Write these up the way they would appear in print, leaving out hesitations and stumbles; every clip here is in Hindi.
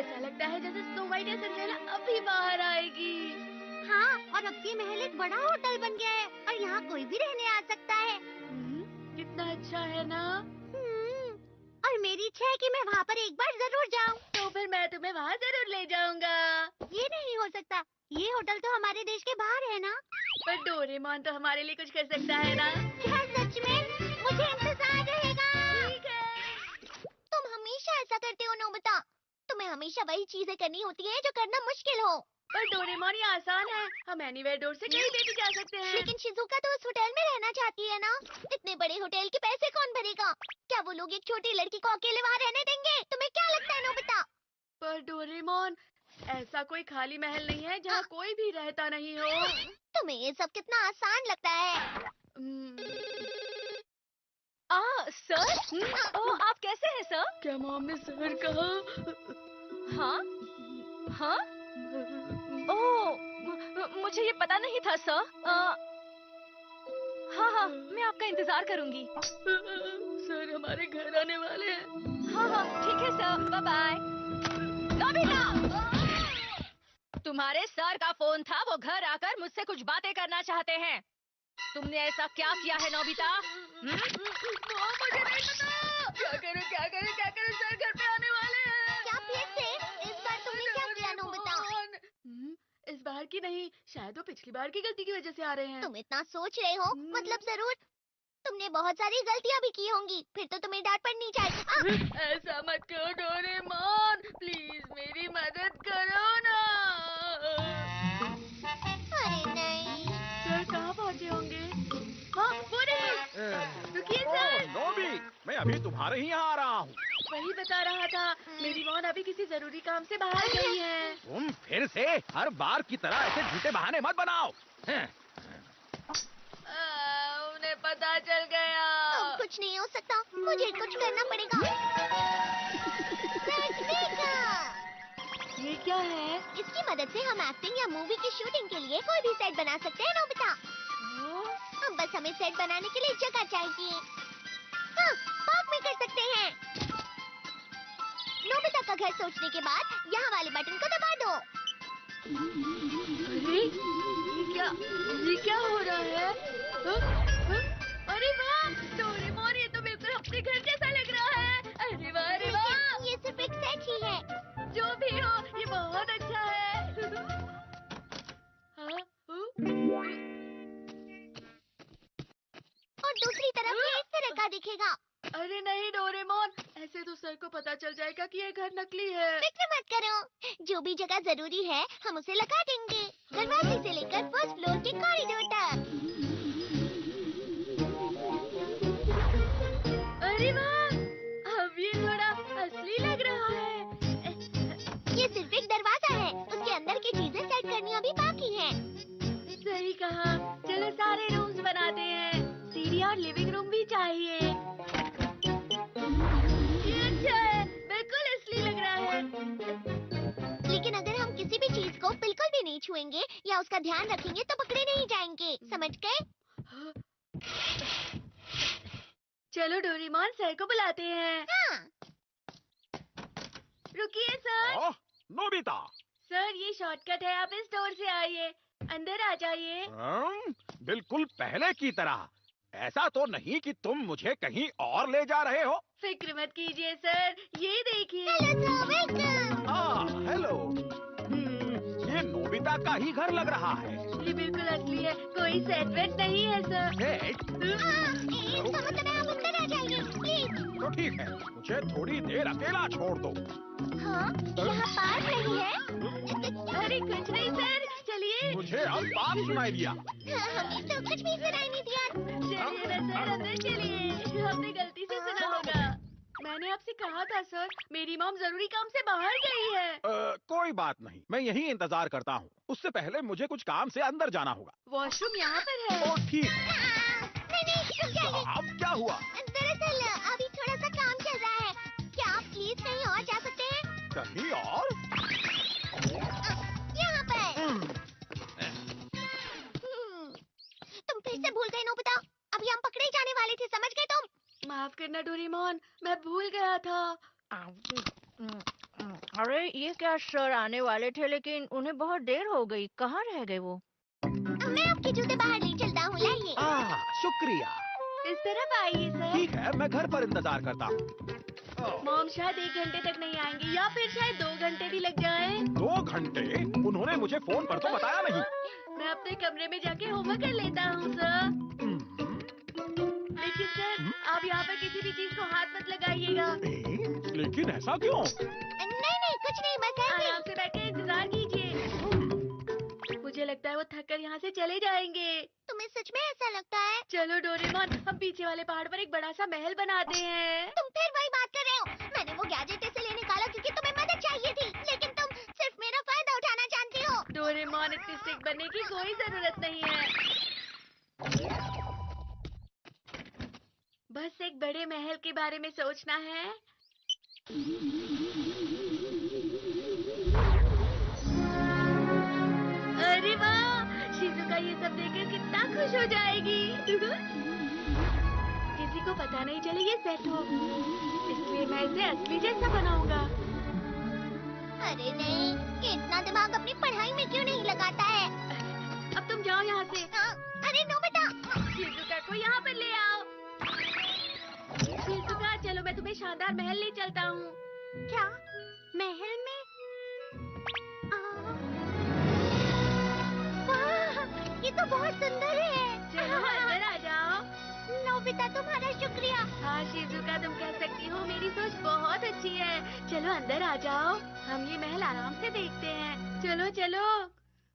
ऐसा लगता है जैसे स्नो व्हाइट या सिंड्रेला अभी बाहर आएगी। हाँ, और अब ये महल एक बड़ा होटल बन गया है और यहाँ कोई भी रहने आ सकता है। कितना अच्छा है ना? और मेरी इच्छा है कि मैं वहाँ पर एक बार जरूर जाऊँ। तो फिर मैं तुम्हें वहाँ जरूर ले जाऊंगा। ये नहीं हो सकता, ये होटल तो हमारे देश के बाहर है ना। पर डोरेमोन तो हमारे लिए कुछ कर सकता है ना? क्या सच में? मुझे इंतजार रहेगा। ठीक है। तुम हमेशा ऐसा करते हो नोबिता। तुम्हें हमेशा वही चीजें करनी होती है जो करना मुश्किल हो। पर डोरेमोन ये आसान है, हम एनीवेयर डोर से कहीं भी जा सकते हैं। लेकिन शिजुका तो उस होटल में रहना चाहती है ना। इतने बड़े होटल के पैसे कौन भरेगा? क्या वो लोग एक छोटी लड़की को अकेले वहाँ रहने देंगे? तुम्हें क्या लगता है नोबिता? पर डोरेमोन, ऐसा कोई खाली महल नहीं है जहाँ कोई भी रहता नहीं हो। तुम्हें ये सब कितना आसान लगता है। सर? ओह, आप कैसे हैं सर? क्या मॉम ने सर कहा? हाँ? हाँ? ओह, मुझे ये पता नहीं था सर। हाँ, मैं आपका इंतजार करूंगी। सर हमारे घर आने वाले हैं। हाँ, ठीक है सर, बाय बाय। नोबिता! तुम्हारे सर का फोन था, वो घर आकर मुझसे कुछ बातें करना चाहते हैं। तुमने ऐसा क्या किया है नोबिता? मुझे नहीं पता। क्या करूं सर घर पे आने वाले हैं। क्या फिर से? इस बार तुमने क्या किया नोबिता? इस बार की नहीं, शायद वो पिछली बार की गलती की वजह से आ रहे हैं। तुम इतना सोच रहे हो, मतलब जरूर तुमने बहुत सारी गलतियां भी की होंगी, फिर तो तुम्हें डांट पड़नी चाहिए। ऐसा मत करो डोरेमोन, प्लीज मेरी मदद करो ना। अरे नहीं। सर कहाँ पहुँचे होंगे? हाँ, पुलिस! रुकिए सर। नोबी, मैं अभी तुम्हारे ही यहाँ आ रहा हूँ। वही बता रहा था, मेरी मॉम अभी किसी जरूरी काम से बाहर गई है। तुम फिर से हर बार की तरह ऐसे झूठे बहाने मत बनाओ। उन्हें पता चल गया। अब कुछ नहीं हो सकता, मुझे कुछ करना पड़ेगा। ये क्या है? इसकी मदद से हम एक्टिंग या मूवी की शूटिंग के लिए कोई भी सेट बना सकते हैं नोबिता। अब बस हमें सेट बनाने के लिए जगह चाहिए। हाँ, पार्क में कर सकते हैं। नोबिता का घर सोचने के बाद यहाँ वाले बटन को दबा दो। अरे ये क्या हो रहा है? अरे वाह, डोरेमोन, ये तो बिल्कुल अपने घर जैसा लग रहा है। अरे वाह, अरे वाह। ये सिर्फ एक सेट ही है। जो भी हो, ये बहुत अच्छा है। और दूसरी तरफ ये इस तरह का दिखेगा। अरे नहीं डोरेमोन, ऐसे तो सर को पता चल जाएगा कि ये घर नकली है। फिक्र मत करो, जो भी जगह जरूरी है हम उसे लगा देंगे। दरवाजे से लेकर फर्स्ट फ्लोर के कॉरिडोर तक। अरे वाह, अब ये थोड़ा असली लग रहा है। ये सिर्फ एक दरवाजा है, उसके अंदर की चीजें सेट करनी अभी बाकी है। सही कहा, चलो सारे रूम्स बनाते हैं। सीढ़ी और लिविंग रूम भी चाहिए। ये अच्छा है, बिल्कुल असली लग रहा है। लेकिन अगर हम किसी भी चीज को बिल्कुल भी नहीं छुएंगे या उसका ध्यान रखेंगे तो पकड़े नहीं जाएंगे, समझ गए? चलो डोरेमोन, सर को बुलाते हैं। हाँ। रुकिए सर। नोबिता। सर ये शॉर्टकट है, आप इस डोर से आइए, अंदर आ जाइए। बिल्कुल पहले की तरह। ऐसा तो नहीं कि तुम मुझे कहीं और ले जा रहे हो। फिक्र मत कीजिए सर, ये देखिए। Hello sir, welcome. हेलो। ये नोबिता का ही घर लग रहा है। ये बिल्कुल असली है, कोई सेट वेट नहीं है सर। सेट? इसका मतलब है आप अंदर आ जाइए, प्लीज। तो ठीक है, मुझे थोड़ी देर अकेला छोड़ दो। हाँ, यहाँ पार्क नहीं है। अरे कुछ नहीं सर, चलिए। मुझे अब बात सुनाई दिया। हमें तो कुछ भी सुनाई नहीं दिया। चलिए ना सर, अंदर चलिए, हमने गलती से सुना होगा। मैंने आपसे कहा था सर, मेरी मॉम जरूरी काम से बाहर गई है। कोई बात नहीं, मैं यहीं इंतजार करता हूँ। उससे पहले मुझे कुछ काम से अंदर जाना होगा। वॉशरूम यहाँ पर है। ओ ठीक। नहीं, रुक जाइए। अब क्या हुआ? दरअसल अभी थोड़ा सा काम चल रहा है। क्या आप प्लीज कहीं और जा सकते हैं? कहीं और? यहाँ पर। तुम फिर से भूल गए नोबिता, अभी हम पकड़े जाने वाले थे, समझ गए तुम? माफ करना डोरेमोन, मैं भूल गया था। अरे ये क्या, सर आने वाले थे लेकिन उन्हें बहुत देर हो गई। कहाँ रह गए वो? मैं आपके जूते बाहर ले चलता हूँ, लाइए। शुक्रिया। इस तरफ आइए सर। ठीक है, मैं घर पर इंतजार करता हूँ। मॉम शायद 1 घंटे तक नहीं आएंगी या फिर शायद 2 घंटे भी लग जाए। 2 घंटे? उन्होंने मुझे फोन पर तो बताया नहीं। मैं अपने कमरे में जाके होमवर्क कर लेता हूँ सर। लेकिन सर आप यहाँ पर किसी भी चीज को हाथ मत लगाइएगा। लेकिन ऐसा क्यों? नहीं कुछ नहीं, बस ऐसे ही। आराम से बैठ के इंतजार कीजिए। मुझे लगता है वो थक कर यहाँ से चले जाएंगे। तुम्हें सच में ऐसा लगता है? चलो डोरेमोन, हम पीछे वाले पहाड़ पर एक बड़ा सा महल बनाते हैं। तुम फिर वही बात कर रहे हो। मैंने वो गैजेट इसलिए निकाला क्योंकि तुम्हें मदद चाहिए थी, लेकिन तुम सिर्फ मेरा फायदा उठाना जानती हो। डोरेमोन, इतनी स्ट्रिक्ट बनने की कोई जरूरत नहीं है। बस एक बड़े महल के बारे में सोचना है। अरे वाह, शिजुका ये सब देखकर कितना खुश हो जाएगी। किसी को पता नहीं चले ये सेट हो, इसलिए मैं इसे असली जैसा बनाऊंगा। अरे नहीं, ये इतना दिमाग अपनी पढ़ाई में क्यों नहीं लगाता है? अब तुम जाओ यहाँ से। अरे नोबिता, शिजुका को यहाँ पर ले आओ। शिजुका, चलो मैं तुम्हें शानदार महल ले चलता हूँ। क्या महल में? वाह, ये तो बहुत सुंदर है। चलो अंदर आ जाओ। नोबिता, तुम्हारा शुक्रिया। हाँ शिजुका, तुम कह सकती हो मेरी सोच बहुत अच्छी है। चलो अंदर आ जाओ, हम ये महल आराम से देखते हैं। चलो चलो।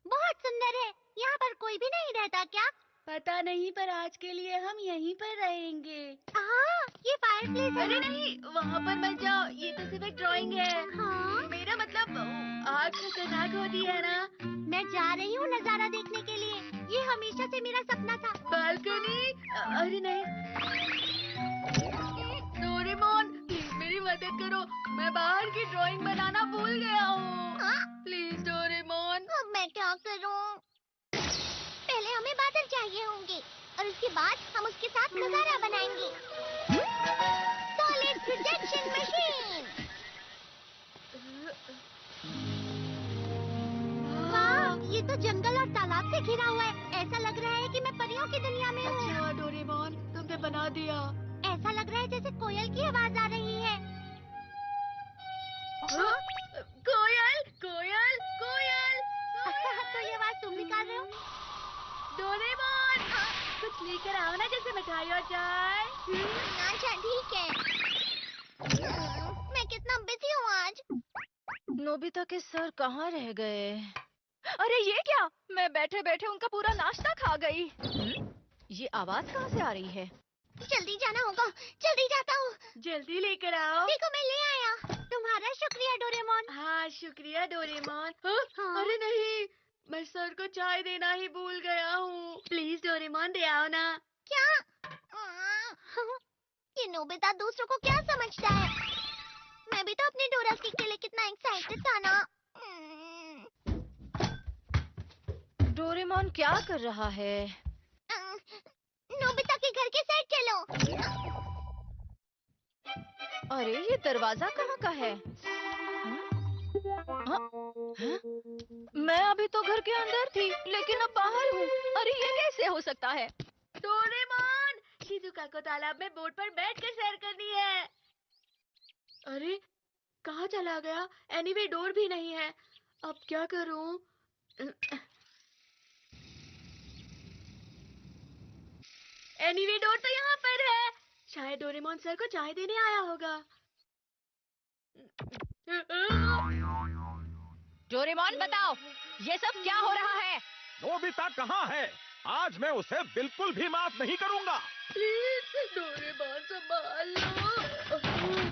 बहुत सुंदर है। यहाँ पर कोई भी नहीं रहता क्या? पता नहीं, पर आज के लिए हम यहीं पर रहेंगे। ये फायरप्लेस है। अरे नहीं, वहाँ पर मत जाओ, ये तो सिर्फ एक ड्राइंग है। हाँ? मेरा मतलब आग खतरनाक होती है ना। मैं जा रही हूँ नजारा देखने के लिए। ये हमेशा से मेरा सपना था। बालकनी? अरे नहीं। डोरेमोन, प्लीज मेरी मदद करो, मैं बाहर की ड्राइंग बनाना भूल गया हूँ। Please Doraemon. अब मैं क्या करूँ? पहले हमें बादल चाहिए होंगे और उसके बाद हम उसके साथ नजारा बनाएंगे। Solid projection machine. वाह, ये तो जंगल और तालाब से घिरा हुआ है। ऐसा लग रहा है कि मैं परियों की दुनिया में हूँ। अच्छा डोरेमोन, तुमने बना दिया। ऐसा लग रहा है जैसे कोयल की आवाज आ रही है। कोयल कोयल कोयल। तो ये आवाज तुम निकाल रहे हो? डोरेमोन, कुछ लेकर आओ ना, जैसे मिठाई और चाय। अच्छा ठीक है। मैं कितना बिजी हूँ आज। नोबिता के सर कहाँ रह गए? अरे ये क्या, मैं बैठे बैठे उनका पूरा नाश्ता खा गई। ये आवाज कहाँ से आ रही है? जल्दी जाना होगा, जल्दी जाता हूँ। जल्दी लेकर आओ। देखो मैं ले आया। तुम्हारा शुक्रिया डोरेमोन। हाँ शुक्रिया डोरेमोन। हाँ? अरे नहीं, मैं सर को चाय देना ही भूल गया हूँ। प्लीज डोरेमोन, दे आओ ना। क्या? ये नोबिता दूसरों को क्या समझता है? मैं भी तो अपने डोरा के लिए कितना एक्साइटेड था ना। डोरेमोन क्या कर रहा है? नोबिता के घर के साइड चलो। अरे ये दरवाजा कहाँ का है? मैं अभी तो घर के अंदर थी, लेकिन अब बाहर हूँ। अरे ये कैसे हो सकता है? डोरेमोन, शिजुका को तालाब में बोट पर बैठकर सैर करनी है। अरे कहाँ चला गया? एनीवे डोर भी नहीं है, अब क्या करूँ? एनीवे डोर तो यहाँ पर है। शायद डोरेमोन सर को चाय देने आया होगा। डोरेमोन बताओ, ये सब क्या हो रहा है? नोबिता कहाँ है? आज मैं उसे बिल्कुल भी माफ नहीं करूंगा। प्लीज डोरेमोन, संभाल लो।